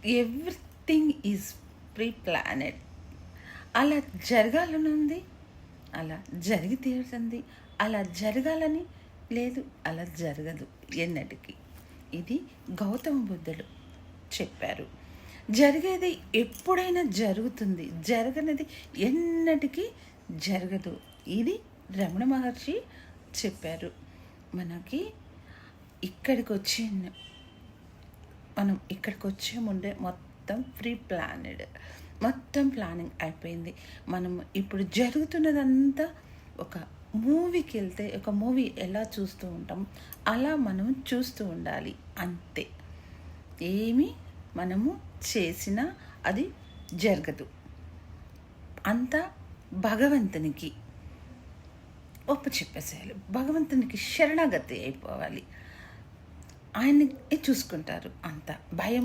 Everything is pre planned. అలా జరగాలనుంది, అలా జరిగి తీరుతుంది. అలా జరగాలని లేదు, అలా జరగదు ఎన్నటికీ. ఇది గౌతమ బుద్ధుడు చెప్పారు. జరిగేది ఎప్పుడైనా జరుగుతుంది, జరగనిది ఎన్నటికీ జరగదు. ఇది రమణ మహర్షి చెప్పారు. మనకి మనం ఇక్కడికి వచ్చే ముందే మొత్తం ప్రీ ప్లానెడ్, మొత్తం ప్లానింగ్ అయిపోయింది. మనం ఇప్పుడు జరుగుతున్నదంతా ఒక మూవీకి వెళ్తే ఒక మూవీ ఎలా చూస్తూ ఉంటాం అలా మనం చూస్తూ ఉండాలి అంతే. ఏమి మనము చేసినా అది జరగదు. అంతా భగవంతునికి చెప్పేసేయాలి, భగవంతునికి శరణాగతి అయిపోవాలి. ఆయన్ని చూసుకుంటారు. అంత భయం